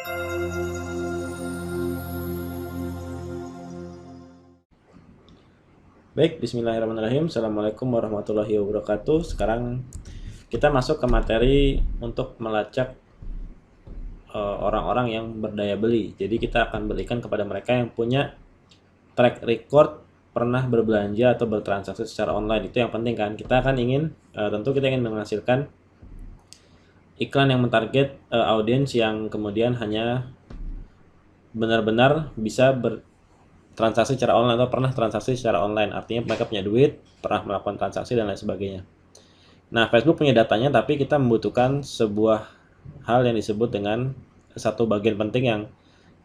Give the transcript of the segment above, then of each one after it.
Baik, bismillahirrahmanirrahim. Assalamualaikum warahmatullahi wabarakatuh. Sekarang kita masuk ke materi untuk melacak orang-orang yang berdaya beli. Jadi kita akan berikan kepada mereka yang punya track record pernah berbelanja atau bertransaksi secara online. Itu yang penting kan. Kita akan ingin, tentu kita ingin menghasilkan iklan yang mentarget audiens yang kemudian hanya benar-benar bisa transaksi secara online atau pernah transaksi secara online, artinya mereka punya duit, pernah melakukan transaksi dan lain sebagainya. Nah, Facebook punya datanya, tapi kita membutuhkan sebuah hal yang disebut dengan satu bagian penting yang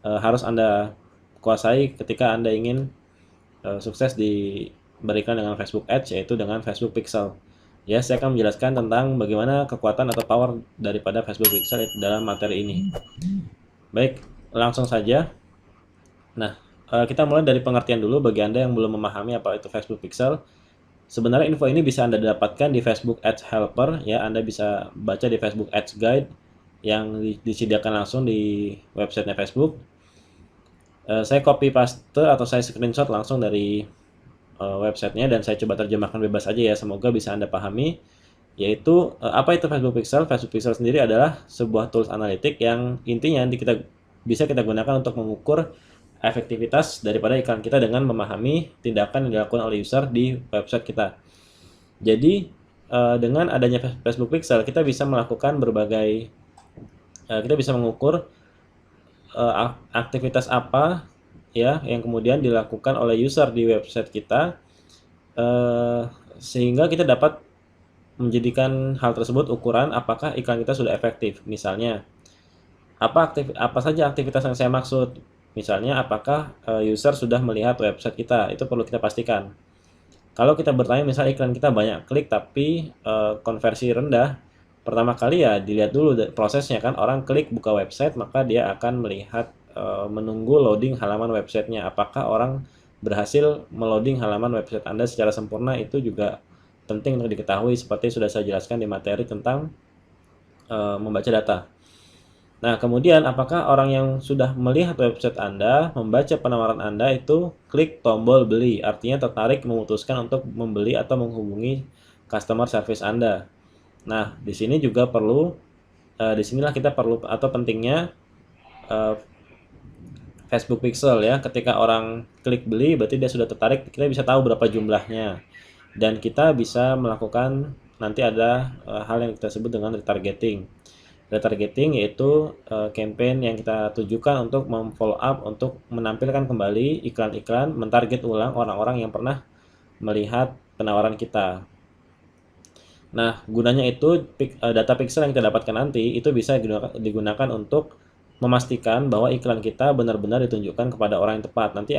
harus Anda kuasai ketika Anda ingin sukses berikan dengan Facebook Ads, yaitu dengan Facebook Pixel. Ya, saya akan menjelaskan tentang bagaimana kekuatan atau power daripada Facebook Pixel dalam materi ini. Baik, langsung saja. Nah, kita mulai dari pengertian dulu bagi Anda yang belum memahami apa itu Facebook Pixel. Sebenarnya info ini bisa Anda dapatkan di Facebook Ads Helper, ya. Anda bisa baca di Facebook Ads Guide yang disediakan langsung di websitenya Facebook. Saya copy paste atau saya screenshot langsung dari websitenya dan saya coba terjemahkan bebas aja ya. Semoga bisa Anda pahami. Yaitu apa itu Facebook Pixel? Facebook Pixel sendiri adalah sebuah tools analitik yang intinya bisa kita gunakan untuk mengukur efektivitas daripada iklan kita dengan memahami tindakan yang dilakukan oleh user di website kita. Jadi dengan adanya Facebook Pixel kita bisa melakukan kita bisa mengukur aktivitas apa ya yang kemudian dilakukan oleh user di website kita, sehingga kita dapat menjadikan hal tersebut ukuran apakah iklan kita sudah efektif. Misalnya apa saja aktivitas yang saya maksud. Misalnya apakah user sudah melihat website kita, itu perlu kita pastikan. Kalau kita bertanya misalnya iklan kita banyak klik tapi konversi rendah, pertama kali ya dilihat dulu prosesnya kan. Orang klik buka website maka dia akan melihat menunggu loading halaman websitenya. Apakah orang berhasil meloading halaman website Anda secara sempurna, itu juga penting untuk diketahui seperti sudah saya jelaskan di materi tentang membaca data. Nah, kemudian apakah orang yang sudah melihat website Anda, membaca penawaran Anda itu klik tombol beli, artinya tertarik memutuskan untuk membeli atau menghubungi customer service Anda. Nah, di sini juga disinilah kita perlu atau pentingnya Facebook Pixel ya. Ketika orang klik beli, berarti dia sudah tertarik, kita bisa tahu berapa jumlahnya. Dan kita bisa melakukan, nanti ada hal yang kita sebut dengan retargeting. Retargeting yaitu campaign yang kita tujukan untuk memfollow up, untuk menampilkan kembali iklan-iklan, mentarget ulang orang-orang yang pernah melihat penawaran kita. Nah, gunanya itu data pixel yang kita dapatkan nanti itu bisa digunakan untuk memastikan bahwa iklan kita benar-benar ditunjukkan kepada orang yang tepat. Nanti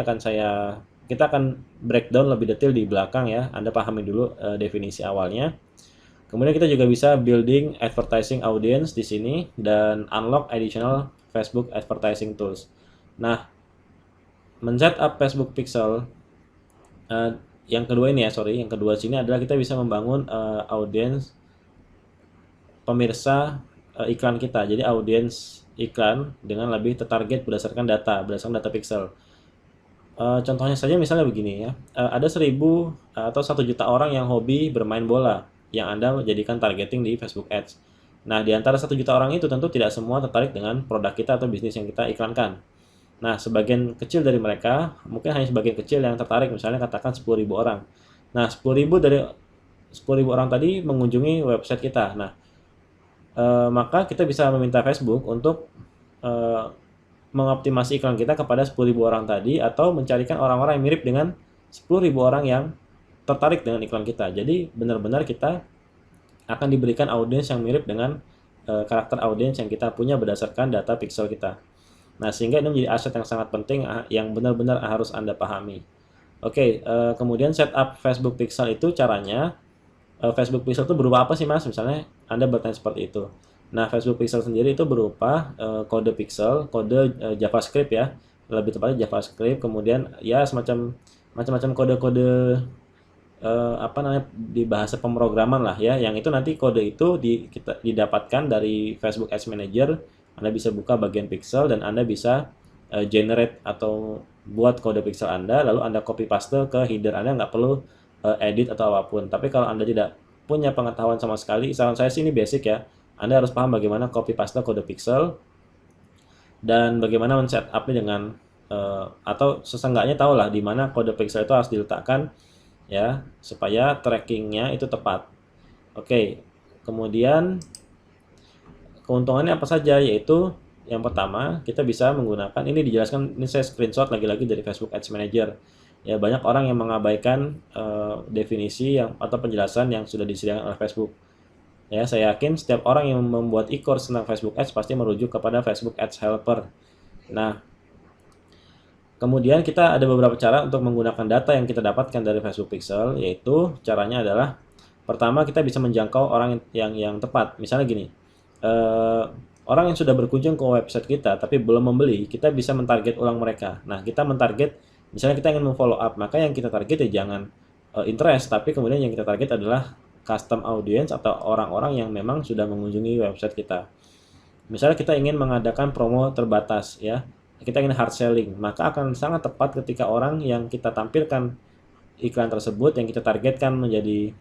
kita akan breakdown lebih detail di belakang ya. Anda pahami dulu definisi awalnya. Kemudian kita juga bisa building advertising audience di sini dan unlock additional Facebook advertising tools. Nah, men-set up Facebook Pixel yang kedua sini adalah kita bisa membangun audience pemirsa iklan kita. Jadi audience iklan dengan lebih tertarget berdasarkan data pixel. Contohnya saja misalnya begini ya, ada 1.000 atau 1 juta orang yang hobi bermain bola yang Anda jadikan targeting di Facebook Ads. Nah, di antara 1 juta orang itu tentu tidak semua tertarik dengan produk kita atau bisnis yang kita iklankan. Nah, sebagian kecil dari mereka, mungkin hanya sebagian kecil yang tertarik, misalnya katakan 10.000 orang. Nah, 10.000 dari 10.000 orang tadi mengunjungi website kita. Nah, maka kita bisa meminta Facebook untuk mengoptimasi iklan kita kepada 10.000 orang tadi, atau mencarikan orang-orang yang mirip dengan 10.000 orang yang tertarik dengan iklan kita. Jadi benar-benar kita akan diberikan audiens yang mirip dengan karakter audiens yang kita punya berdasarkan data pixel kita. Nah, sehingga ini menjadi aset yang sangat penting yang benar-benar harus Anda pahami. Oke, kemudian setup Facebook Pixel itu caranya, Facebook Pixel itu berupa apa sih Mas? Misalnya Anda bertanya seperti itu. Nah, Facebook Pixel sendiri itu berupa kode pixel, kode JavaScript ya, lebih tepatnya JavaScript, kemudian ya macam-macam kode-kode di bahasa pemrograman lah ya, yang itu nanti kode itu kita didapatkan dari Facebook Ads Manager Anda bisa buka bagian pixel dan Anda bisa generate atau buat kode pixel Anda, lalu Anda copy paste ke header. Anda nggak perlu edit atau apapun. Tapi kalau Anda tidak punya pengetahuan sama sekali, saran saya sih ini basic ya. Anda harus paham bagaimana copy paste kode pixel dan bagaimana men-setup-nya dengan atau seseenggaknya tahulah di mana kode pixel itu harus diletakkan ya supaya trackingnya itu tepat. Oke, kemudian keuntungannya apa saja, yaitu yang pertama kita bisa menggunakan, ini dijelaskan, ini saya screenshot lagi-lagi dari Facebook Ads Manager ya. Banyak orang yang mengabaikan definisi yang atau penjelasan yang sudah disediakan oleh Facebook ya. Saya yakin setiap orang yang membuat e-course tentang Facebook Ads pasti merujuk kepada Facebook Ads Helper. Nah, kemudian kita ada beberapa cara untuk menggunakan data yang kita dapatkan dari Facebook Pixel, yaitu caranya adalah pertama kita bisa menjangkau orang yang tepat. Misalnya gini, orang yang sudah berkunjung ke website kita tapi belum membeli, kita bisa mentarget ulang mereka. Nah, kita mentarget, misalnya kita ingin memfollow up, maka yang kita target ya jangan interest, tapi kemudian yang kita target adalah custom audience atau orang-orang yang memang sudah mengunjungi website kita. Misalnya kita ingin mengadakan promo terbatas ya, kita ingin hard selling, maka akan sangat tepat ketika orang yang kita tampilkan iklan tersebut yang kita targetkan menjadi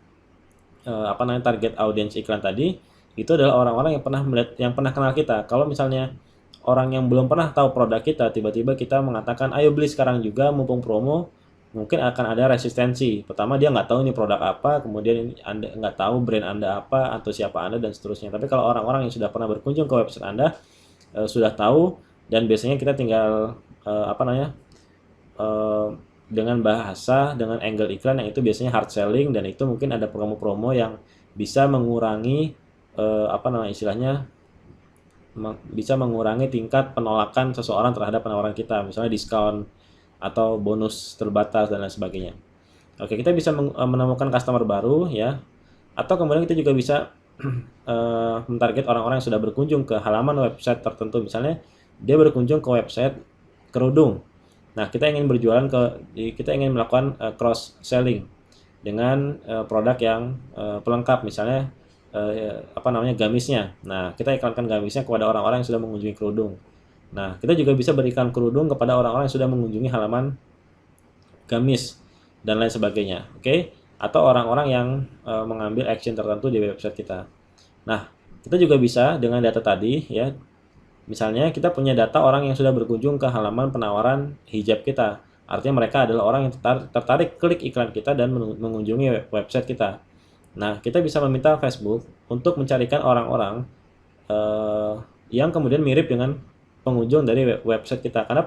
target audience iklan tadi itu adalah orang-orang yang pernah melihat, yang pernah kenal kita. Kalau misalnya orang yang belum pernah tahu produk kita, tiba-tiba kita mengatakan ayo beli sekarang juga mumpung promo, mungkin akan ada resistensi. Pertama dia nggak tahu ini produk apa, kemudian Anda nggak tahu brand Anda apa atau siapa Anda dan seterusnya. Tapi kalau orang-orang yang sudah pernah berkunjung ke website Anda sudah tahu, dan biasanya kita tinggal dengan bahasa, dengan angle iklan yang itu biasanya hard selling, dan itu mungkin ada promo-promo yang bisa mengurangi bisa mengurangi tingkat penolakan seseorang terhadap penawaran kita, misalnya diskon atau bonus terbatas dan lain sebagainya. Oke, kita bisa menemukan customer baru ya, atau kemudian kita juga bisa mentarget orang-orang yang sudah berkunjung ke halaman website tertentu. Misalnya dia berkunjung ke website kerudung. Nah, kita ingin melakukan cross selling dengan produk yang pelengkap, misalnya gamisnya. Nah, kita iklankan gamisnya kepada orang-orang yang sudah mengunjungi kerudung. Nah, kita juga bisa berikan kerudung kepada orang-orang yang sudah mengunjungi halaman gamis dan lain sebagainya. Oke? Atau orang-orang yang mengambil action tertentu di website kita. Nah, kita juga bisa dengan data tadi ya. Misalnya kita punya data orang yang sudah berkunjung ke halaman penawaran hijab kita. Artinya mereka adalah orang yang tertarik klik iklan kita dan mengunjungi website kita. Nah, kita bisa meminta Facebook untuk mencarikan orang-orang yang kemudian mirip dengan pengunjung dari website kita. Karena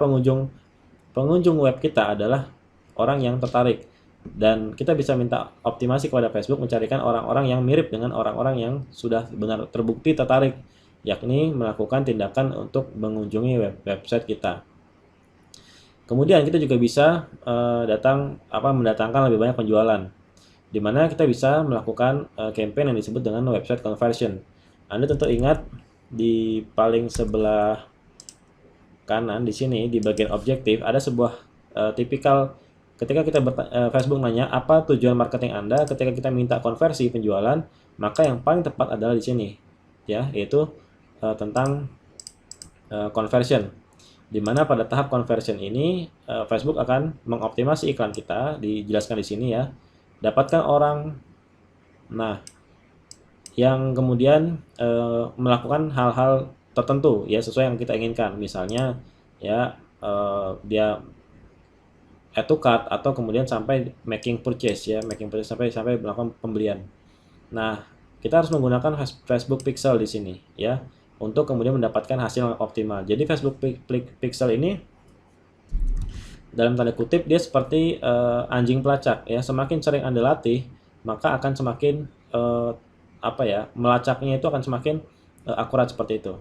pengunjung web kita adalah orang yang tertarik. Dan kita bisa minta optimasi kepada Facebook mencarikan orang-orang yang mirip dengan orang-orang yang sudah benar terbukti tertarik, yakni melakukan tindakan untuk mengunjungi website kita. Kemudian kita juga bisa mendatangkan lebih banyak penjualan, di mana kita bisa melakukan campaign yang disebut dengan website conversion. Anda tentu ingat di paling sebelah kanan di sini di bagian objektif ada sebuah tipikal. Ketika kita Facebook nanya apa tujuan marketing Anda, ketika kita minta konversi penjualan, maka yang paling tepat adalah di sini ya, yaitu tentang conversion, di mana pada tahap conversion ini Facebook akan mengoptimasi iklan kita, dijelaskan di sini ya, dapatkan orang yang kemudian melakukan hal-hal tertentu ya sesuai yang kita inginkan, misalnya ya dia add to cart atau kemudian sampai making purchase sampai melakukan pembelian. Nah, kita harus menggunakan Facebook Pixel di sini ya untuk kemudian mendapatkan hasil yang optimal. Jadi Facebook Pixel ini dalam tanda kutip dia seperti anjing pelacak ya. Semakin sering Anda latih, maka akan semakin melacaknya itu akan semakin akurat seperti itu.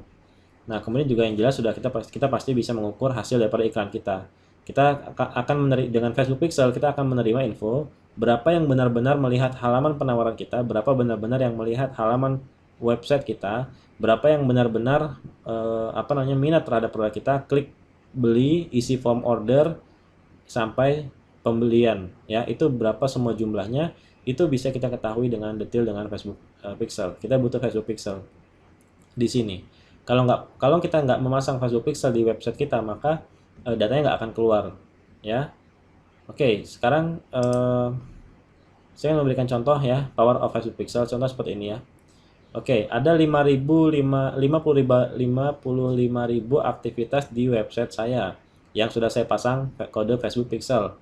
Nah, kemudian juga yang jelas kita pasti bisa mengukur hasil daripada iklan kita. Kita akan dengan Facebook Pixel kita akan menerima info berapa yang benar-benar melihat halaman penawaran kita, berapa benar-benar yang melihat halaman website kita, berapa yang benar-benar minat terhadap produk kita, klik beli, isi form order sampai pembelian ya. Itu berapa semua jumlahnya, itu bisa kita ketahui dengan detail dengan Facebook Pixel. Kita butuh Facebook Pixel di sini. Kalau kita nggak memasang Facebook Pixel di website kita, maka datanya nggak akan keluar, ya. Oke, sekarang saya memberikan contoh ya, power of Facebook Pixel. Contoh seperti ini ya. Oke, ada 55.000 aktivitas di website saya yang sudah saya pasang kode Facebook Pixel.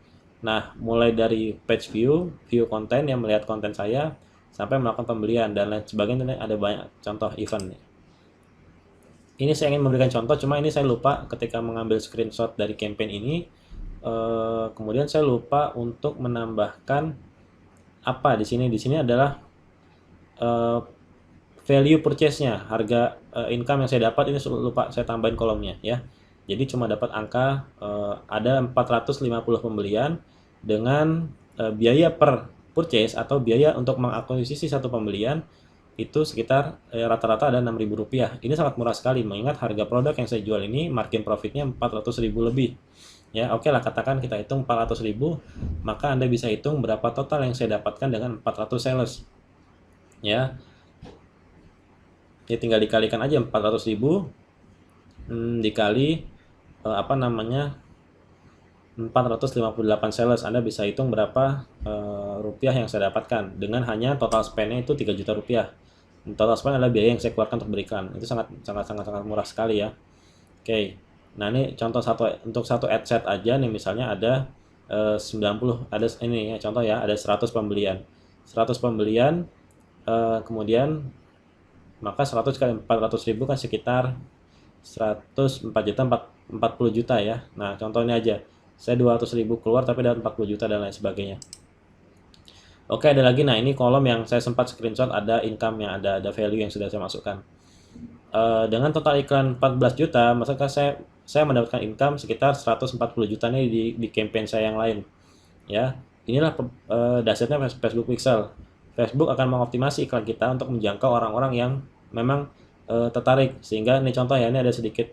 Nah, mulai dari page view, view konten yang melihat konten saya, sampai melakukan pembelian dan lain sebagainya. Ada banyak contoh event. Ini saya ingin memberikan contoh, cuma ini saya lupa ketika mengambil screenshot dari campaign ini. Kemudian saya lupa untuk menambahkan apa di sini. Di sini adalah value purchase-nya, harga income yang saya dapat. Ini lupa saya tambahin kolomnya ya. Jadi cuma dapat angka ada 450 pembelian dengan biaya per purchase atau biaya untuk mengakuisisi satu pembelian itu sekitar rata-rata ada Rp6.000. Ini sangat murah sekali mengingat harga produk yang saya jual ini margin profitnya 400.000 lebih. Ya, oke lah, katakan kita hitung 400.000, maka Anda bisa hitung berapa total yang saya dapatkan dengan 400 sales. Ya. Ini tinggal dikalikan aja 400.000 dikali 458 sales. Anda bisa hitung berapa rupiah yang saya dapatkan dengan hanya total spend-nya itu 3 juta rupiah. Total spend adalah biaya yang saya keluarkan untuk beriklan. Itu sangat murah sekali ya. Oke. Nah, ini contoh untuk satu ad set aja nih, misalnya ada 90, ada ini ya contoh ya, ada 100 pembelian. 100 pembelian kemudian maka 100 kali 400.000 kan sekitar 104 juta, 40 juta ya. Nah, contohnya aja. Saya 200.000 keluar tapi dapat 40 juta dan lain sebagainya. Oke, ada lagi. Nah, ini kolom yang saya sempat screenshot, ada income-nya, ada value yang sudah saya masukkan. Dengan total iklan 14 juta, maka saya mendapatkan income sekitar 140 juta nih di campaign saya yang lain. Ya, inilah dasarnya Facebook Pixel. Facebook akan mengoptimasi iklan kita untuk menjangkau orang-orang yang memang tertarik. Sehingga ini contoh ya, ini ada sedikit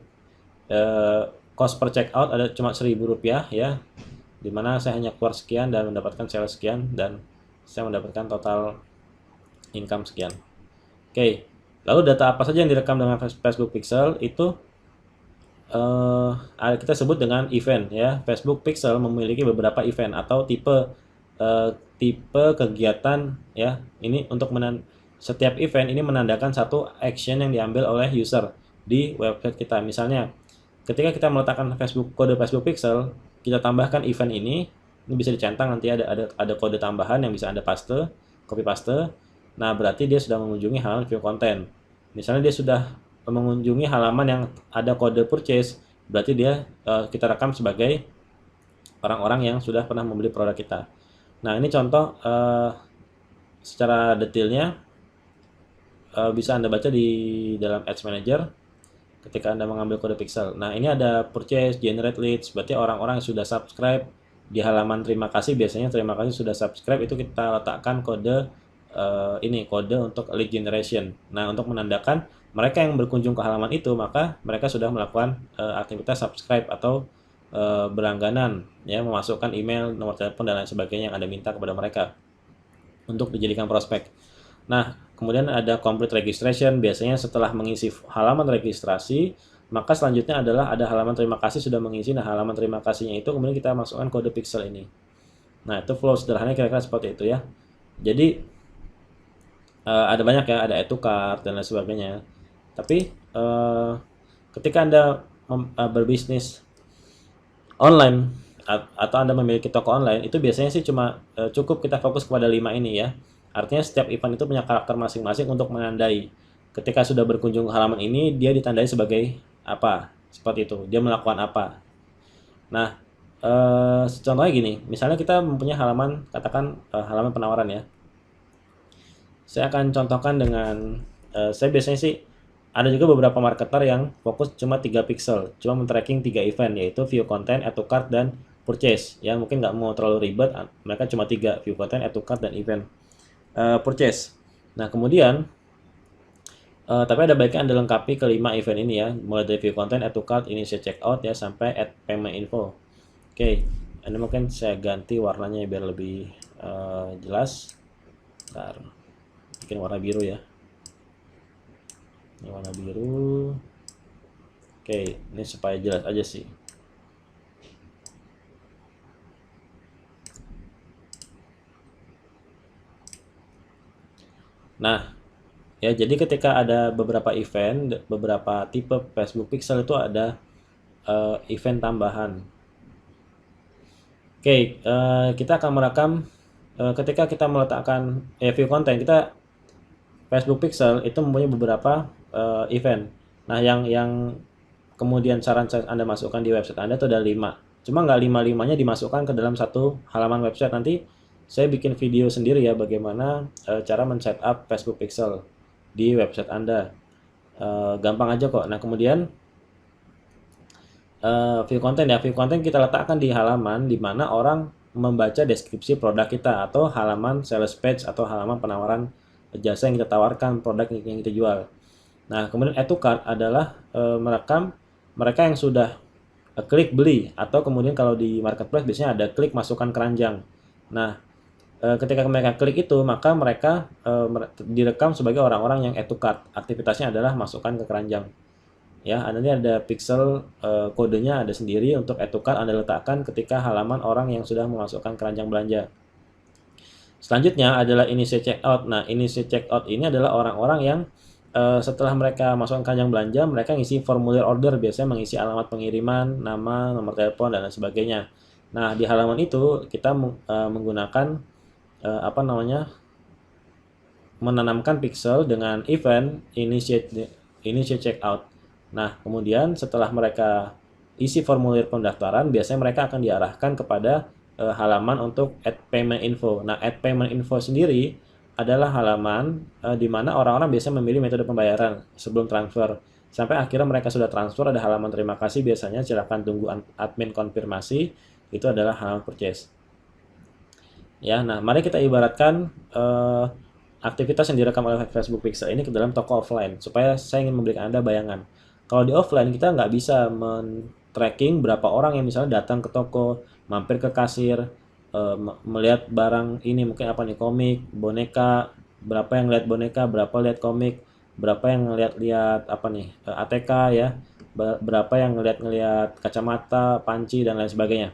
cost per checkout ada cuma Rp1.000 ya, dimana saya hanya keluar sekian dan mendapatkan sales sekian dan saya mendapatkan total income sekian. Oke, lalu data apa saja yang direkam dengan Facebook Pixel itu kita sebut dengan event ya. Facebook Pixel memiliki beberapa event atau tipe kegiatan ya. Ini untuk setiap event ini menandakan satu action yang diambil oleh user di website kita. Misalnya ketika kita meletakkan kode Facebook Pixel, kita tambahkan event ini bisa dicentang, nanti ada kode tambahan yang bisa Anda copy paste. Nah, berarti dia sudah mengunjungi halaman view content. Misalnya dia sudah mengunjungi halaman yang ada kode purchase, berarti dia kita rekam sebagai orang-orang yang sudah pernah membeli produk kita. Nah, ini contoh secara detailnya bisa Anda baca di dalam Ads Manager ketika Anda mengambil kode pixel. Nah, ini ada purchase, generate leads, berarti orang-orang yang sudah subscribe di halaman terima kasih, biasanya terima kasih sudah subscribe, itu kita letakkan kode kode untuk lead generation. Nah, untuk menandakan mereka yang berkunjung ke halaman itu, maka mereka sudah melakukan aktivitas subscribe atau berlangganan, ya, memasukkan email, nomor telepon dan lain sebagainya yang Anda minta kepada mereka untuk dijadikan prospek. Nah, kemudian ada complete registration, biasanya setelah mengisi halaman registrasi, maka selanjutnya adalah ada halaman terima kasih sudah mengisi. Nah, halaman terima kasihnya itu kemudian kita masukkan kode pixel ini. Nah, itu flow sederhananya kira-kira seperti itu ya. Jadi ada banyak ya, ada add to cart dan lain sebagainya. Tapi ketika Anda berbisnis online atau Anda memiliki toko online, itu biasanya sih cuma cukup kita fokus kepada 5 ini ya. Artinya setiap event itu punya karakter masing-masing untuk menandai. Ketika sudah berkunjung ke halaman ini, dia ditandai sebagai apa? Seperti itu. Dia melakukan apa? Nah, contohnya gini. Misalnya kita mempunyai halaman, katakan halaman penawaran ya. Saya akan contohkan dengan, saya biasanya sih, ada juga beberapa marketer yang fokus cuma 3 pixel. Cuma men-tracking 3 event, yaitu view content, add to cart, dan purchase. Ya, mungkin nggak mau terlalu ribet, mereka cuma 3, view content, add to cart, dan event. Purchase. Nah, kemudian tapi ada baiknya Anda lengkapi kelima event ini ya, mulai dari view content, add to cart, initiate checkout ya, sampai add payment info. Oke, ini mungkin saya ganti warnanya biar lebih jelas. Bentar, bikin warna biru ya. Ini warna biru. Oke, ini supaya jelas aja sih. Nah, ya jadi ketika ada beberapa event, beberapa tipe Facebook Pixel itu ada event tambahan. Oke, kita akan merekam ketika kita meletakkan view konten, kita Facebook Pixel itu mempunyai beberapa event. Nah, yang kemudian saran saya Anda masukkan di website Anda itu ada 5. Cuma nggak 5-5-nya dimasukkan ke dalam satu halaman website. Nanti saya bikin video sendiri ya bagaimana cara men-setup Facebook Pixel di website Anda. Gampang aja kok. Nah, kemudian view content ya, view content kita letakkan di halaman di mana orang membaca deskripsi produk kita atau halaman sales page atau halaman penawaran jasa yang kita tawarkan, produk yang kita jual. Nah, kemudian add to cart adalah merekam mereka yang sudah klik beli atau kemudian kalau di marketplace biasanya ada klik masukkan keranjang. Nah, ketika mereka klik itu maka mereka direkam sebagai orang-orang yang add to cart. Aktivitasnya adalah masukkan ke keranjang. Ya, ini ada pixel kodenya ada sendiri untuk add to cart Anda letakkan ketika halaman orang yang sudah memasukkan keranjang belanja. Selanjutnya adalah initiate checkout. Nah, initiate checkout ini adalah orang-orang yang setelah mereka masukkan keranjang belanja, mereka ngisi formulir order, biasanya mengisi alamat pengiriman, nama, nomor telepon, dan lain sebagainya. Nah, di halaman itu kita menggunakan menanamkan pixel dengan event initiate checkout. Nah, kemudian setelah mereka isi formulir pendaftaran, biasanya mereka akan diarahkan kepada halaman untuk add payment info. Nah, add payment info sendiri adalah halaman di mana orang-orang biasa memilih metode pembayaran sebelum transfer. Sampai akhirnya mereka sudah transfer, ada halaman terima kasih biasanya, silakan tunggu admin konfirmasi, itu adalah halaman purchase. Ya, nah mari kita ibaratkan aktivitas yang direkam oleh Facebook Pixel ini ke dalam toko offline, supaya saya ingin memberikan Anda bayangan. Kalau di offline kita nggak bisa men-tracking berapa orang yang misalnya datang ke toko, mampir ke kasir, melihat barang ini mungkin apa nih, komik, boneka, berapa yang lihat boneka, berapa lihat komik, berapa yang lihat apa nih, ATK ya, berapa yang ngelihat kacamata, panci dan lain sebagainya.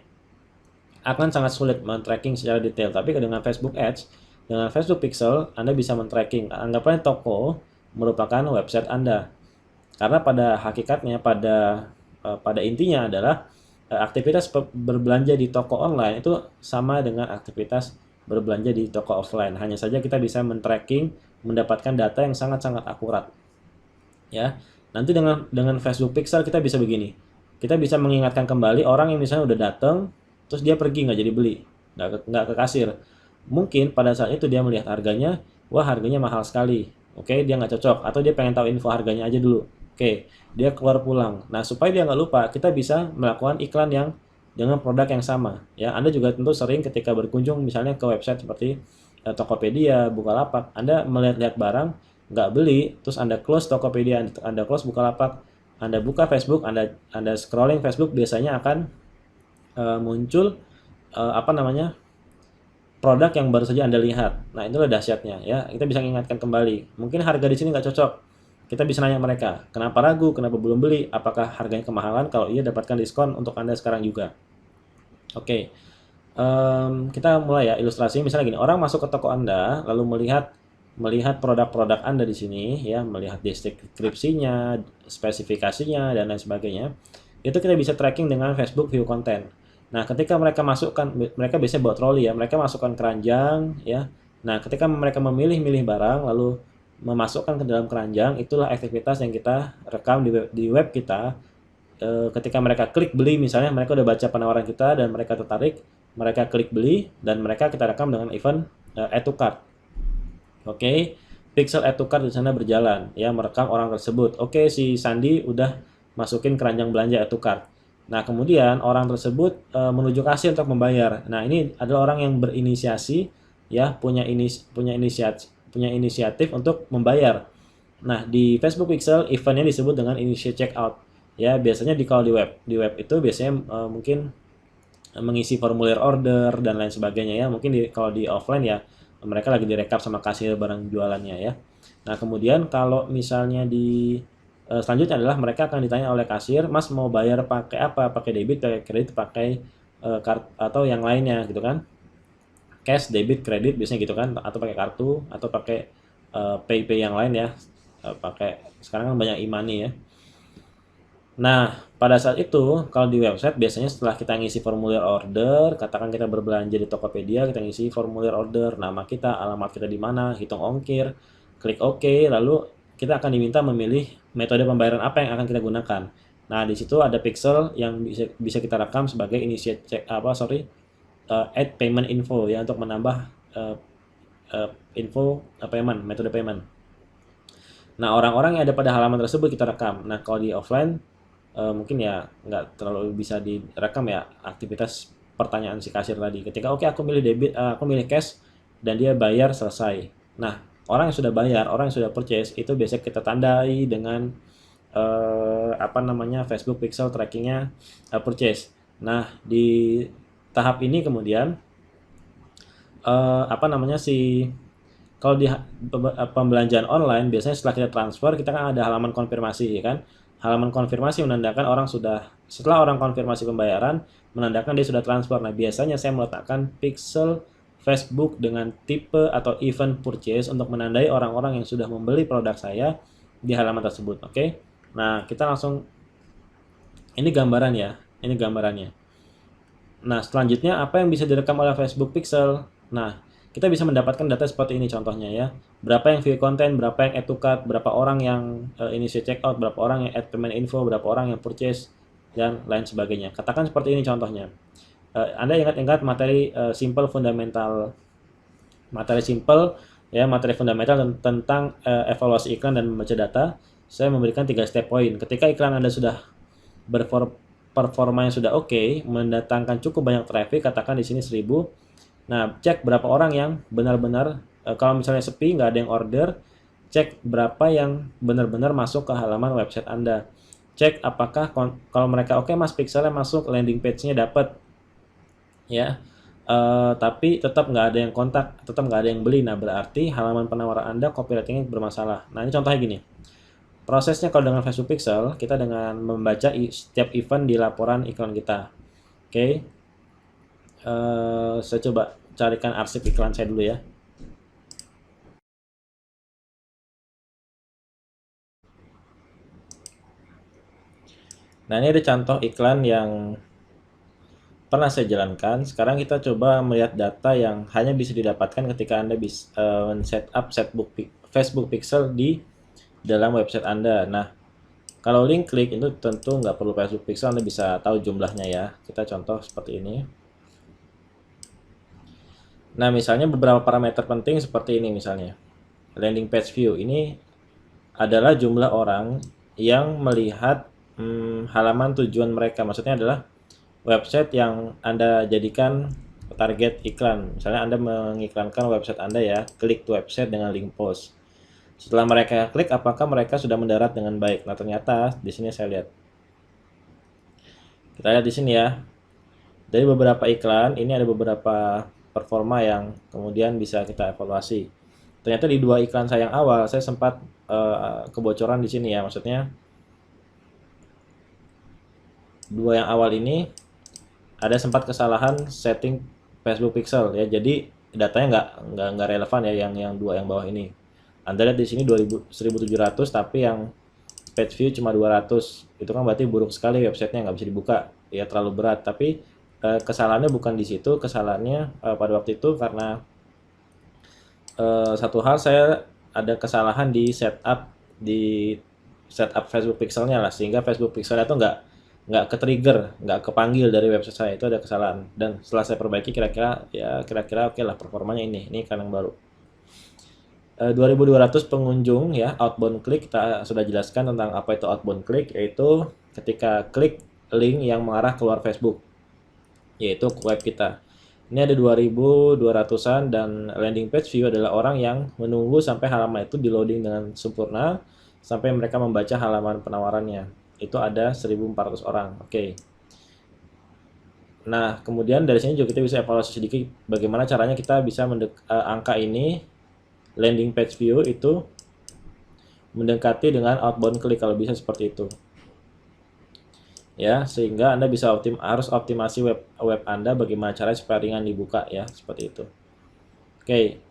Akan sangat sulit men-tracking secara detail, tapi dengan Facebook Ads, dengan Facebook Pixel, Anda bisa men-tracking. Anggaplah toko merupakan website Anda. Karena pada hakikatnya, pada intinya adalah aktivitas berbelanja di toko online itu sama dengan aktivitas berbelanja di toko offline. Hanya saja kita bisa men-tracking, mendapatkan data yang sangat-sangat akurat. Ya, nanti dengan Facebook Pixel kita bisa begini. Kita bisa mengingatkan kembali orang yang misalnya udah datang, terus dia pergi nggak jadi beli, nggak ke kasir. Mungkin pada saat itu dia melihat harganya, wah harganya mahal sekali. Oke, dia nggak cocok, atau dia pengen tahu info harganya aja dulu. Oke, dia keluar pulang. Nah, supaya dia nggak lupa, kita bisa melakukan iklan yang dengan produk yang sama. Ya, Anda juga tentu sering ketika berkunjung misalnya ke website seperti Tokopedia, Bukalapak, Anda melihat-lihat barang, nggak beli, terus Anda close Tokopedia, Anda close Bukalapak, Anda buka Facebook, Anda scrolling Facebook, biasanya akan muncul produk yang baru saja Anda lihat. Nah, itulah dahsyatnya ya. Kita bisa mengingatkan kembali. Mungkin harga di sini nggak cocok. Kita bisa nanya mereka, kenapa ragu, kenapa belum beli, apakah harganya kemahalan, kalau iya dapatkan diskon untuk Anda sekarang juga. Oke, kita mulai ya ilustrasi. Misalnya gini, orang masuk ke toko Anda, lalu melihat produk-produk Anda di sini, ya, melihat deskripsinya, spesifikasinya, dan lain sebagainya. Itu kita bisa tracking dengan Facebook View Content. Nah, ketika mereka masukkan, mereka biasanya bawa troli ya, mereka masukkan keranjang ya. Nah, ketika mereka memilih-milih barang lalu memasukkan ke dalam keranjang, itulah aktivitas yang kita rekam di web kita. Ketika mereka klik beli misalnya, mereka udah baca penawaran kita dan mereka tertarik, mereka klik beli dan mereka kita rekam dengan event add to cart. Oke, pixel add to cart di sana berjalan ya, merekam orang tersebut. Oke, si Sandi udah masukin keranjang belanja add to cart. Nah, kemudian orang tersebut menuju kasir untuk membayar. Nah, ini adalah orang yang berinisiasi ya, punya inisiatif untuk membayar. Nah, di Facebook Pixel eventnya disebut dengan initiate checkout. Ya, biasanya kalau di web itu biasanya mungkin mengisi formulir order dan lain sebagainya ya. Mungkin kalau di offline ya mereka lagi direkap sama kasir barang jualannya ya. Nah, kemudian kalau misalnya di Selanjutnya adalah mereka akan ditanya oleh kasir, Mas mau bayar pakai apa? Pakai debit, pakai kredit, pakai kartu atau yang lainnya gitu kan? Cash, debit, kredit biasanya gitu kan? Atau pakai kartu atau pakai pay yang lain ya? Pakai sekarang kan banyak e-money ya. Nah, pada saat itu, kalau di website biasanya setelah kita ngisi formulir order, katakan kita berbelanja di Tokopedia, kita ngisi formulir order, nama kita, alamat kita di mana, hitung ongkir, klik OK, lalu kita akan diminta memilih metode pembayaran apa yang akan kita gunakan. Nah, di situ ada pixel yang bisa kita rekam sebagai add payment info ya untuk menambah uh, info payment, metode payment. Nah, orang-orang yang ada pada halaman tersebut kita rekam. Nah, kalau di offline mungkin ya nggak terlalu bisa direkam ya aktivitas pertanyaan si kasir tadi. Ketika oke aku milih debit, aku milih cash dan dia bayar selesai. Nah, orang yang sudah bayar, orang yang sudah purchase itu biasanya kita tandai dengan apa namanya Facebook pixel trackingnya purchase. Nah, di tahap ini kemudian apa namanya si kalau di pembelanjaan online biasanya setelah kita transfer kita kan ada halaman konfirmasi ya kan. Halaman konfirmasi menandakan orang sudah setelah orang konfirmasi pembayaran menandakan dia sudah transfer. Nah, biasanya saya meletakkan pixel Facebook dengan tipe atau event purchase untuk menandai orang-orang yang sudah membeli produk saya di halaman tersebut. Oke. Nah, kita langsung ini gambaran ya. Ini gambarannya. Nah, selanjutnya apa yang bisa direkam oleh Facebook Pixel? Nah, kita bisa mendapatkan data seperti ini contohnya ya. Berapa yang view konten, berapa yang add to cart, berapa orang yang initiate checkout, berapa orang yang add payment info, berapa orang yang purchase, dan lain sebagainya. Katakan seperti ini contohnya. Anda ingat-ingat materi simple fundamental, materi simple ya, materi fundamental tentang evaluasi iklan dan membaca data. Saya memberikan 3 step point. Ketika iklan Anda sudah performanya sudah oke, mendatangkan cukup banyak traffic, katakan di sini 1000. Nah, cek berapa orang yang benar-benar kalau misalnya sepi, nggak ada yang order, cek berapa yang benar-benar masuk ke halaman website Anda. Cek apakah kalau mereka oke Mas pixelnya masuk, landing page-nya dapat ya. Tapi tetap nggak ada yang kontak, tetap nggak ada yang beli. Nah, berarti halaman penawaran Anda copywriting-nya bermasalah. Nah, ini contohnya gini. Prosesnya kalau dengan Facebook Pixel, kita dengan membaca setiap event di laporan iklan kita. Oke. Saya coba carikan arsip iklan saya dulu ya. Nah, ini ada contoh iklan yang pernah saya jalankan. Sekarang kita coba melihat data yang hanya bisa didapatkan ketika Anda bisa setup Facebook Pixel di dalam website Anda. Nah, kalau link klik itu tentu nggak perlu Facebook Pixel, Anda bisa tahu jumlahnya ya. Kita contoh seperti ini. Nah, misalnya beberapa parameter penting seperti ini misalnya. Landing page view ini adalah jumlah orang yang melihat halaman tujuan mereka. Maksudnya adalah website yang Anda jadikan target iklan. Misalnya Anda mengiklankan website Anda ya, klik to website dengan link post. Setelah mereka klik, apakah mereka sudah mendarat dengan baik? Nah, ternyata di sini saya lihat. Kita lihat di sini ya. Dari beberapa iklan, ini ada beberapa performa yang kemudian bisa kita evaluasi. Ternyata di 2 iklan saya yang awal, saya sempat kebocoran di sini ya. Maksudnya 2 yang awal ini ada sempat kesalahan setting Facebook Pixel ya. Jadi datanya nggak relevan ya yang 2 yang bawah ini. Anda lihat di sini 1700 tapi yang page view cuma 200. Itu kan berarti buruk sekali websitenya, nggak bisa dibuka. Ya terlalu berat. Tapi kesalahannya bukan di situ, kesalahannya pada waktu itu karena satu hal saya ada kesalahan di setup Facebook Pixelnya lah, sehingga Facebook Pixelnya tuh nggak ke-trigger, nggak kepanggil dari website saya. Itu ada kesalahan, dan setelah saya perbaiki kira-kira oke lah performanya ini kan yang baru. 2200 pengunjung ya, outbound click kita sudah jelaskan tentang apa itu outbound click, yaitu ketika klik link yang mengarah keluar Facebook, yaitu web kita. Ini ada 2200-an dan landing page view adalah orang yang menunggu sampai halaman itu di loading dengan sempurna sampai mereka membaca halaman penawarannya. Itu ada 1400 orang. Oke. Nah, kemudian dari sini juga kita bisa evaluasi sedikit bagaimana caranya kita bisa angka ini landing page view itu mendekati dengan outbound click kalau bisa seperti itu. Ya, sehingga Anda bisa harus optimasi web Anda bagaimana caranya supaya ringan dibuka ya, seperti itu. Oke.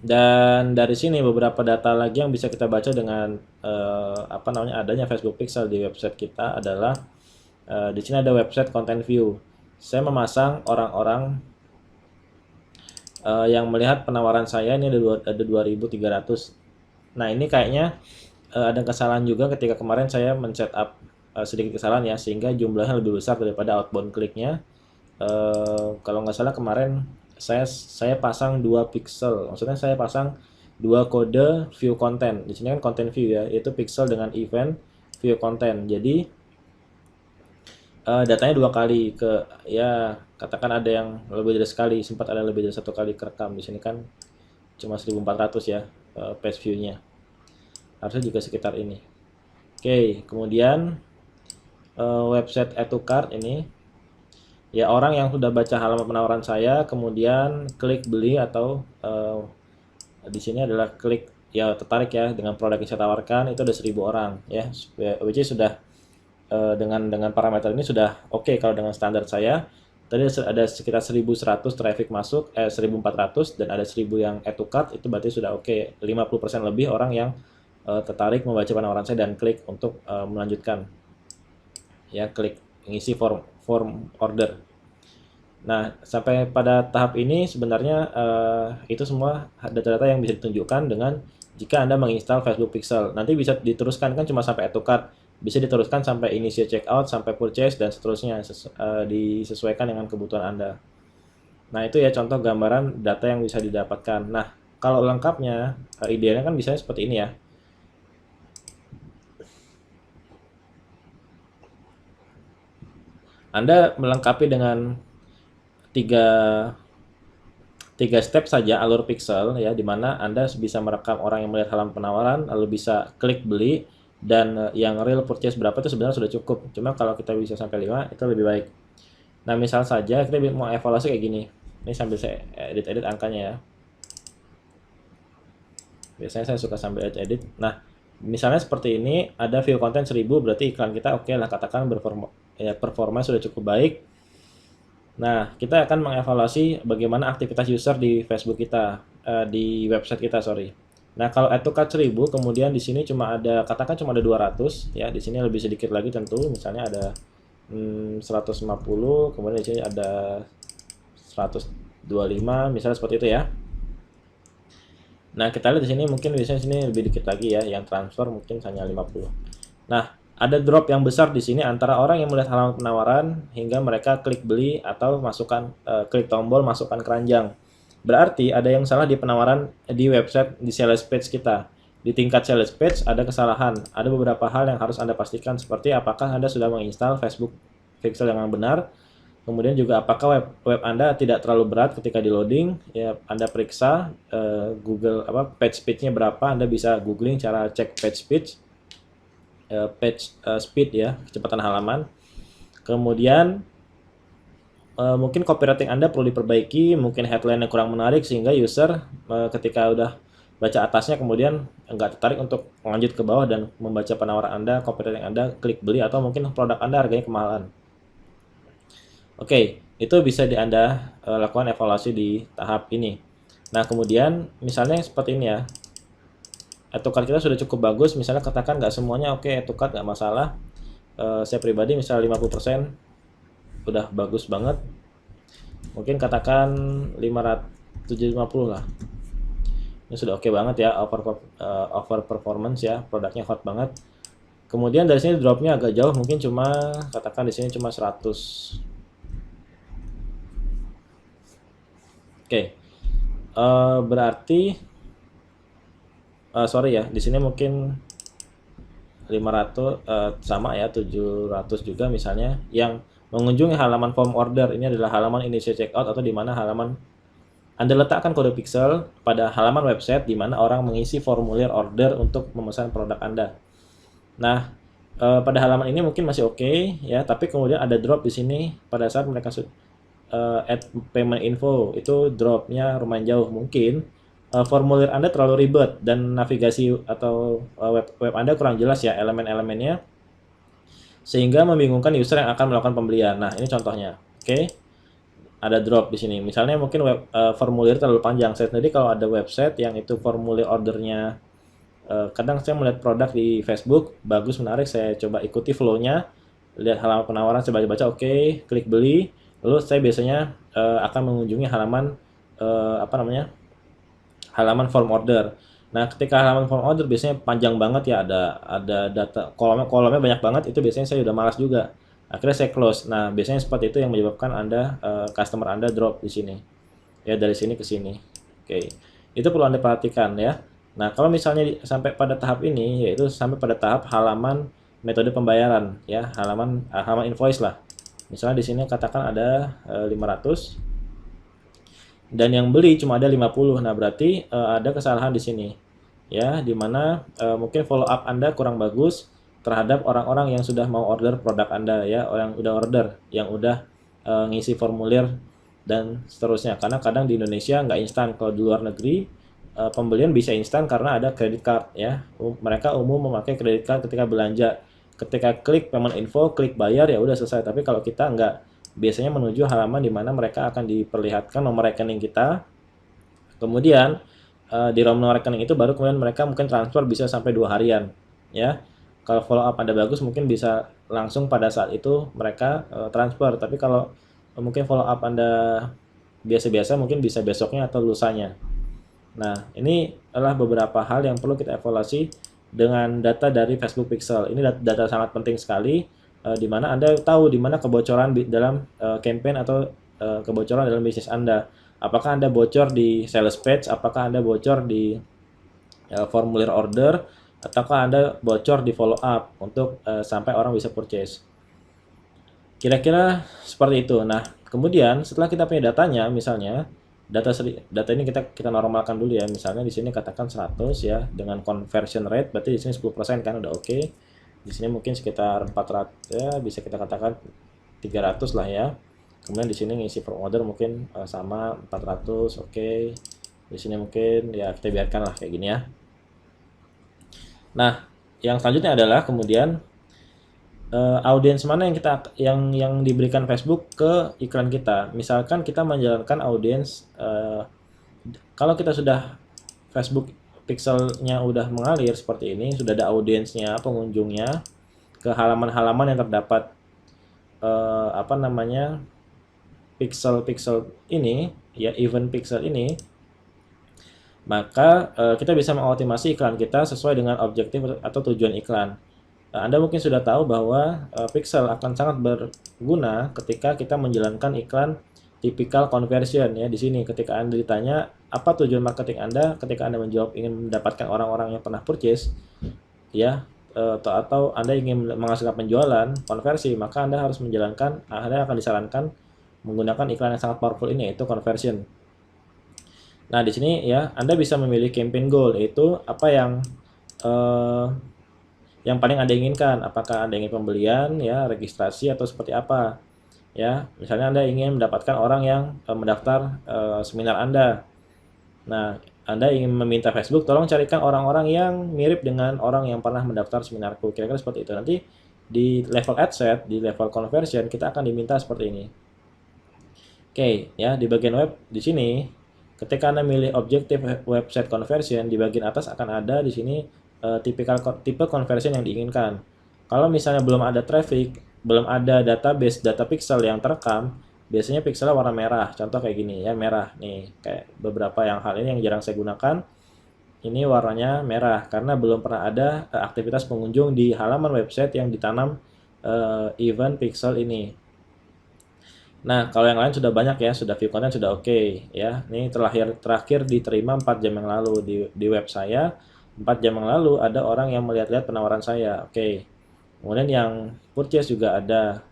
Dan dari sini beberapa data lagi yang bisa kita baca dengan adanya Facebook Pixel di website kita adalah di sini ada website content view. Saya memasang orang-orang yang melihat penawaran saya ini ada 2.300. Nah, ini kayaknya ada kesalahan juga ketika kemarin saya men-setup sedikit kesalahan ya, sehingga jumlahnya lebih besar daripada outbound kliknya. Kalau nggak salah kemarin saya pasang 2 pixel, maksudnya saya pasang 2 kode view content. Di sini kan content view ya, yaitu pixel dengan event view content. Jadi datanya 2 kali ya, katakan ada yang lebih dari sekali, sempat ada lebih dari 1 kali kerekam. Di sini kan cuma 1400 ya page view-nya. Harusnya juga sekitar ini. Oke, kemudian website add to cart ini ya, orang yang sudah baca halaman penawaran saya kemudian klik beli atau di sini adalah klik ya tertarik ya dengan produk yang saya tawarkan, itu ada 1000 orang ya, which is sudah dengan parameter ini sudah oke kalau dengan standar saya. Tadi ada sekitar 1100 traffic masuk, 1400, dan ada 1000 yang add to cart, itu berarti sudah oke. 50% lebih orang yang tertarik membaca penawaran saya dan klik untuk melanjutkan ya, klik ngisi form order. Nah, sampai pada tahap ini sebenarnya itu semua data-data yang bisa ditunjukkan dengan jika Anda menginstal Facebook Pixel. Nanti bisa diteruskan, kan cuma sampai add to cart, bisa diteruskan sampai initiate checkout, sampai purchase, dan seterusnya disesuaikan dengan kebutuhan Anda. Nah, itu ya contoh gambaran data yang bisa didapatkan. Nah, kalau lengkapnya idealnya kan bisa seperti ini ya. Anda melengkapi dengan tiga step saja alur pixel ya, dimana Anda bisa merekam orang yang melihat halaman penawaran, lalu bisa klik beli, dan yang real purchase berapa itu sebenarnya sudah cukup. Cuma kalau kita bisa sampai 5 itu lebih baik. Nah, misal saja kita mau evaluasi kayak gini. Ini sambil saya edit angkanya ya. Biasanya saya suka sambil edit. Nah, misalnya seperti ini, ada view content 1000, berarti iklan kita oke lah, katakan performa sudah cukup baik. Nah, kita akan mengevaluasi bagaimana aktivitas user di Facebook kita, di website kita, sorry. Nah, kalau add to cart 1000, kemudian di sini katakan cuma ada 200 ya, di sini lebih sedikit lagi tentu, misalnya ada 150, kemudian di sini ada 125, misalnya seperti itu ya. Nah, kita lihat di sini mungkin biasanya sini lebih dikit lagi ya, yang transfer mungkin hanya 50. Nah, ada drop yang besar di sini antara orang yang melihat halaman penawaran hingga mereka klik beli atau klik tombol masukkan keranjang. Berarti ada yang salah di penawaran di website, di sales page kita. Di tingkat sales page ada kesalahan. Ada beberapa hal yang harus Anda pastikan, seperti apakah Anda sudah menginstal Facebook Pixel yang benar. Kemudian juga apakah web Anda tidak terlalu berat ketika di loading, ya Anda periksa Google page speed-nya berapa, Anda bisa googling cara cek page speed ya, kecepatan halaman. Kemudian mungkin copywriting Anda perlu diperbaiki, mungkin headline-nya kurang menarik sehingga user ketika udah baca atasnya kemudian nggak tertarik untuk lanjut ke bawah dan membaca penawaran Anda, copywriting Anda, klik beli, atau mungkin produk Anda harganya kemahalan. Oke, itu bisa Anda lakukan evaluasi di tahap ini. Nah, kemudian misalnya seperti ini ya, add to cart kita sudah cukup bagus, misalnya katakan nggak semuanya oke, add to cart nggak masalah. Saya pribadi misalnya 50% udah bagus banget, mungkin katakan 750 lah, ini sudah oke banget ya, over performance ya, produknya hot banget. Kemudian dari sini dropnya agak jauh, mungkin cuma katakan di sini cuma 100. Oke, berarti sorry ya, di sini mungkin 500 sama ya, 700 juga misalnya yang mengunjungi halaman form order. Ini adalah halaman initial checkout, atau di mana halaman Anda letakkan kode pixel pada halaman website di mana orang mengisi formulir order untuk memesan produk Anda. Nah, pada halaman ini mungkin masih oke ya, tapi kemudian ada drop di sini pada saat mereka add payment info, itu dropnya lumayan jauh. Mungkin formulir Anda terlalu ribet dan navigasi atau web Anda kurang jelas ya elemen-elemennya, sehingga membingungkan user yang akan melakukan pembelian. Nah, ini contohnya. Oke. Ada drop di sini. Misalnya mungkin formulir terlalu panjang. Saya sendiri kalau ada website yang itu formulir ordernya, kadang saya melihat produk di Facebook bagus, menarik, saya coba ikuti flow-nya, lihat halaman penawaran, saya baca-baca, oke, klik beli, lalu saya biasanya akan mengunjungi halaman halaman form order. Nah, ketika halaman form order biasanya panjang banget ya, ada data kolomnya banyak banget, itu biasanya saya udah malas juga. Akhirnya saya close. Nah, biasanya seperti itu yang menyebabkan Anda customer Anda drop di sini. Ya, dari sini ke sini. Oke. Itu perlu Anda perhatikan ya. Nah, kalau misalnya sampai pada tahap ini, yaitu sampai pada tahap halaman metode pembayaran ya, halaman invoice lah. Misalnya di sini katakan ada 500 dan yang beli cuma ada 50. Nah, berarti ada kesalahan di sini. Ya, dimana mungkin follow up Anda kurang bagus terhadap orang-orang yang sudah mau order produk Anda ya, orang yang udah order, yang udah ngisi formulir dan seterusnya. Karena kadang di Indonesia nggak instan, kalau di luar negeri pembelian bisa instan karena ada credit card ya. Mereka umum memakai credit card ketika belanja. Ketika klik payment info, klik bayar ya udah selesai. Tapi kalau kita nggak, biasanya menuju halaman di mana mereka akan diperlihatkan nomor rekening kita. Kemudian di nomor rekening itu baru kemudian mereka mungkin transfer bisa sampai 2 harian ya. Kalau follow up Anda bagus mungkin bisa langsung pada saat itu mereka transfer. Tapi kalau mungkin follow up Anda biasa-biasa mungkin bisa besoknya atau lusanya. Nah, ini adalah beberapa hal yang perlu kita evaluasi dengan data dari Facebook Pixel. Ini data sangat penting sekali, di mana Anda tahu di mana kebocoran dalam campaign atau kebocoran dalam bisnis Anda. Apakah Anda bocor di sales page, apakah Anda bocor di formulir order, ataukah Anda bocor di follow up untuk sampai orang bisa purchase. Kira-kira seperti itu. Nah, kemudian setelah kita punya datanya, misalnya data ini kita normalkan dulu ya. Misalnya di sini katakan 100 ya, dengan conversion rate berarti di sini 10% kan udah oke. Di sini mungkin sekitar 400 ya, bisa kita katakan 300 lah ya. Kemudian di sini ngisi form order mungkin sama 400, oke. Di sini mungkin ya kita biarkan lah kayak gini ya. Nah, yang selanjutnya adalah kemudian audiens mana yang diberikan Facebook ke iklan kita. Misalkan kita menjalankan audiens, kalau kita sudah Facebook pixelnya udah mengalir seperti ini, sudah ada audiensnya, pengunjungnya ke halaman-halaman yang terdapat pixel ini ya, event pixel ini, maka kita bisa mengoptimasi iklan kita sesuai dengan objektif atau tujuan iklan. Anda mungkin sudah tahu bahwa pixel akan sangat berguna ketika kita menjalankan iklan typical conversion ya. Di sini ketika Anda ditanya apa tujuan marketing Anda, ketika Anda menjawab ingin mendapatkan orang-orang yang pernah purchase ya, atau Anda ingin menghasilkan penjualan konversi, maka Anda akan disarankan menggunakan iklan yang sangat powerful ini, yaitu conversion. Nah, di sini ya Anda bisa memilih campaign goal, yaitu apa yang paling Anda inginkan. Apakah Anda ingin pembelian ya, registrasi, atau seperti apa ya. Misalnya Anda ingin mendapatkan orang yang mendaftar seminar Anda. Nah, Anda ingin meminta Facebook tolong carikan orang-orang yang mirip dengan orang yang pernah mendaftar seminarku. Kira-kira seperti itu. Nanti di level ad set, di level conversion kita akan diminta seperti ini. Oke, ya di bagian web di sini ketika Anda milih objektif website conversion, di bagian atas akan ada di sini tipe conversion yang diinginkan. Kalau misalnya belum ada traffic, belum ada database data pixel yang terekam, biasanya pixelnya warna merah. Contoh kayak gini ya, merah nih. Kayak beberapa hal ini yang jarang saya gunakan. Ini warnanya merah karena belum pernah ada aktivitas pengunjung di halaman website yang ditanam event pixel ini. Nah, kalau yang lain sudah banyak ya, sudah view content sudah oke ya. Ini terakhir diterima 4 jam yang lalu di web saya. 4 jam yang lalu ada orang yang melihat-lihat penawaran saya. Oke. Kemudian yang purchase juga ada.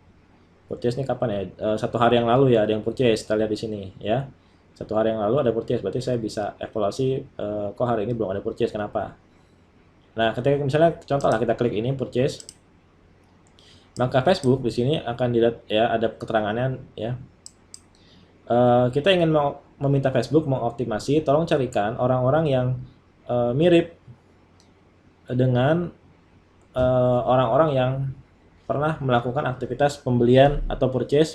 Purchase ini kapan ya? 1 hari yang lalu ya ada yang purchase. Kita lihat di sini ya. 1 hari yang lalu ada purchase. Berarti saya bisa evaluasi kok hari ini belum ada purchase, kenapa? Nah, ketika misalnya contoh lah kita klik ini purchase, maka Facebook di sini akan dilihat ya ada keterangannya ya. Kita ingin meminta Facebook mengoptimasi, tolong carikan orang-orang yang mirip dengan orang-orang yang pernah melakukan aktivitas pembelian atau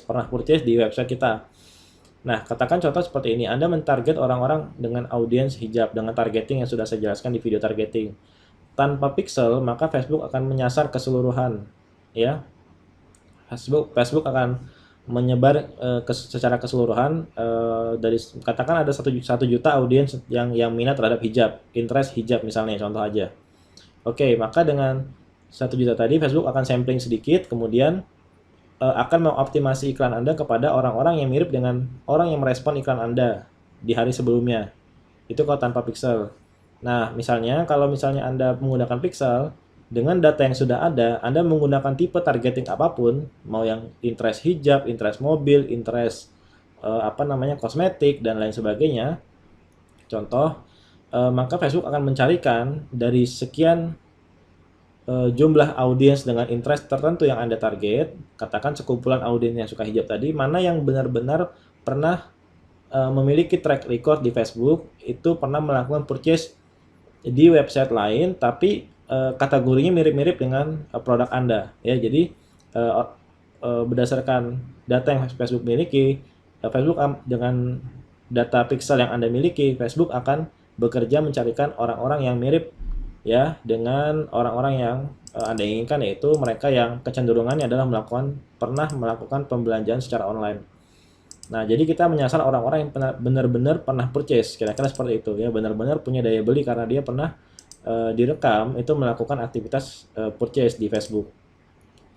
pernah purchase di website kita. Nah, katakan contoh seperti ini, Anda mentarget orang-orang dengan audiens hijab dengan targeting yang sudah saya jelaskan di video targeting. Tanpa pixel, maka Facebook akan menyasar keseluruhan, ya. Facebook akan menyebar secara keseluruhan dari katakan ada 1 juta audiens yang minat terhadap hijab, interest hijab misalnya, contoh aja. Oke, maka dengan 1 juta tadi Facebook akan sampling sedikit, kemudian akan mengoptimasi iklan Anda kepada orang-orang yang mirip dengan orang yang merespon iklan Anda di hari sebelumnya. Itu kalau tanpa pixel. Nah, misalnya kalau misalnya Anda menggunakan pixel, dengan data yang sudah ada, Anda menggunakan tipe targeting apapun, mau yang interest hijab, interest mobil, interest kosmetik dan lain sebagainya. Contoh, maka Facebook akan mencarikan dari sekian jumlah audiens dengan interest tertentu yang Anda target, katakan sekumpulan audiens yang suka hijab tadi, mana yang benar-benar pernah memiliki track record di Facebook, itu pernah melakukan purchase di website lain, tapi kategorinya mirip-mirip dengan produk Anda. Ya, jadi berdasarkan data yang Facebook miliki, Facebook dengan data pixel yang Anda miliki, Facebook akan bekerja mencarikan orang-orang yang mirip ya dengan orang-orang yang Anda inginkan, yaitu mereka yang kecenderungannya adalah pernah melakukan pembelanjaan secara online. Nah, jadi kita menyasar orang-orang yang benar-benar pernah purchase, kira-kira seperti itu ya, benar-benar punya daya beli karena dia pernah direkam itu melakukan aktivitas purchase di Facebook.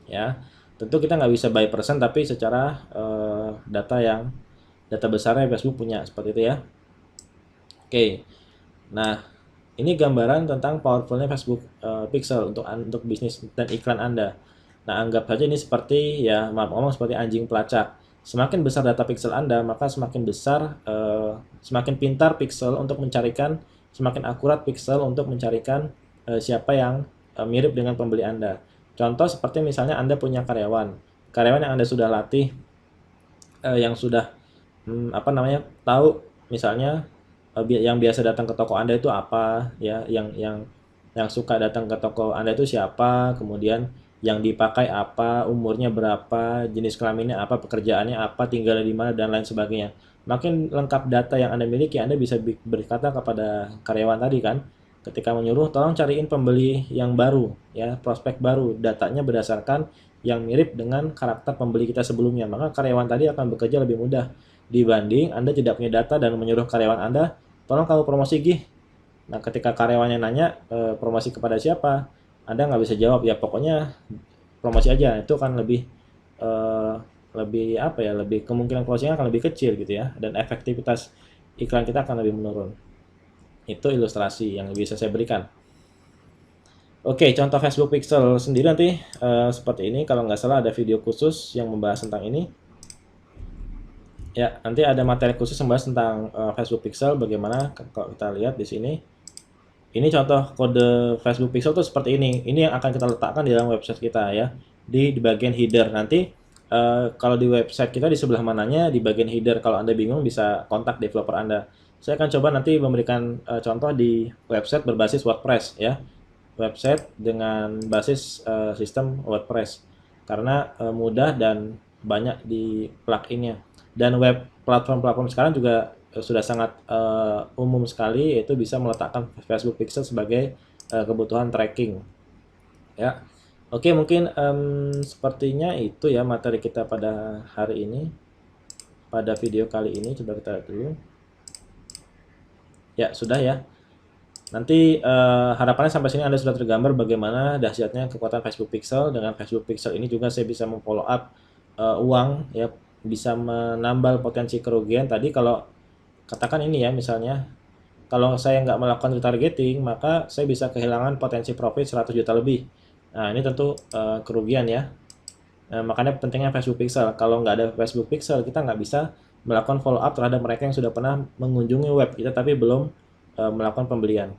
Ya, tentu kita nggak bisa by person, tapi secara data besarnya Facebook punya seperti itu ya. Oke, nah ini gambaran tentang powerfulnya Facebook Pixel untuk bisnis dan iklan Anda. Nah, anggap saja ini seperti ya, maaf ngomong, seperti anjing pelacak. Semakin besar data pixel Anda, maka semakin pintar pixel untuk mencarikan, semakin akurat pixel untuk mencarikan siapa yang mirip dengan pembeli Anda. Contoh seperti misalnya Anda punya karyawan yang Anda sudah latih, yang sudah tahu misalnya yang biasa datang ke toko Anda itu apa, ya, yang suka datang ke toko Anda itu siapa, kemudian yang dipakai apa, umurnya berapa, jenis kelaminnya apa, pekerjaannya apa, tinggal di mana, dan lain sebagainya. Makin lengkap data yang Anda miliki, Anda bisa berkata kepada karyawan tadi kan, ketika menyuruh, tolong cariin pembeli yang baru, ya, prospek baru, datanya berdasarkan yang mirip dengan karakter pembeli kita sebelumnya. Maka karyawan tadi akan bekerja lebih mudah dibanding Anda tidak punya data dan menyuruh karyawan Anda, tolong kamu promosi gih. Nah, ketika karyawannya nanya promosi kepada siapa, Anda nggak bisa jawab, ya pokoknya promosi aja. Itu kan lebih kemungkinan closing akan lebih kecil gitu ya, dan efektivitas iklan kita akan lebih menurun. Itu ilustrasi yang bisa saya berikan. Oke, contoh Facebook Pixel sendiri nanti seperti ini. Kalau nggak salah ada video khusus yang membahas tentang ini. Ya, nanti ada materi khusus membahas tentang Facebook Pixel. Bagaimana kalau kita lihat di sini. Ini contoh kode Facebook Pixel tuh seperti ini. Ini yang akan kita letakkan di dalam website kita ya. Di bagian header. Nanti kalau di website kita di sebelah mananya, di bagian header. Kalau Anda bingung bisa kontak developer Anda. Saya akan coba nanti memberikan contoh di website berbasis WordPress ya. Website dengan basis sistem WordPress. Karena mudah dan banyak di pluginnya. Dan web platform-platform sekarang juga sudah sangat umum sekali, yaitu bisa meletakkan Facebook Pixel sebagai kebutuhan tracking. Ya, oke, mungkin sepertinya itu ya materi kita pada hari ini, pada video kali ini. Coba kita lihat dulu. Ya, sudah ya. Nanti harapannya sampai sini Anda sudah tergambar bagaimana dahsyatnya kekuatan Facebook Pixel. Dengan Facebook Pixel ini juga saya bisa memfollow up uang, ya, bisa menambal potensi kerugian. Tadi kalau katakan ini ya, misalnya kalau saya nggak melakukan retargeting, maka saya bisa kehilangan potensi profit 100 juta lebih. Nah, ini tentu kerugian ya. Nah, makanya pentingnya Facebook Pixel. Kalau nggak ada Facebook Pixel, kita nggak bisa melakukan follow up terhadap mereka yang sudah pernah mengunjungi web kita tapi belum melakukan pembelian.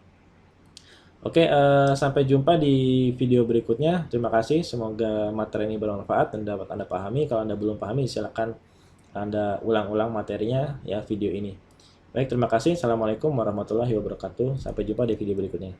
Oke, sampai jumpa di video berikutnya. Terima kasih, semoga materi ini bermanfaat dan dapat Anda pahami. Kalau Anda belum pahami, silakan Anda ulang-ulang materinya ya, video ini. Baik, terima kasih. Assalamualaikum warahmatullahi wabarakatuh. Sampai jumpa di video berikutnya.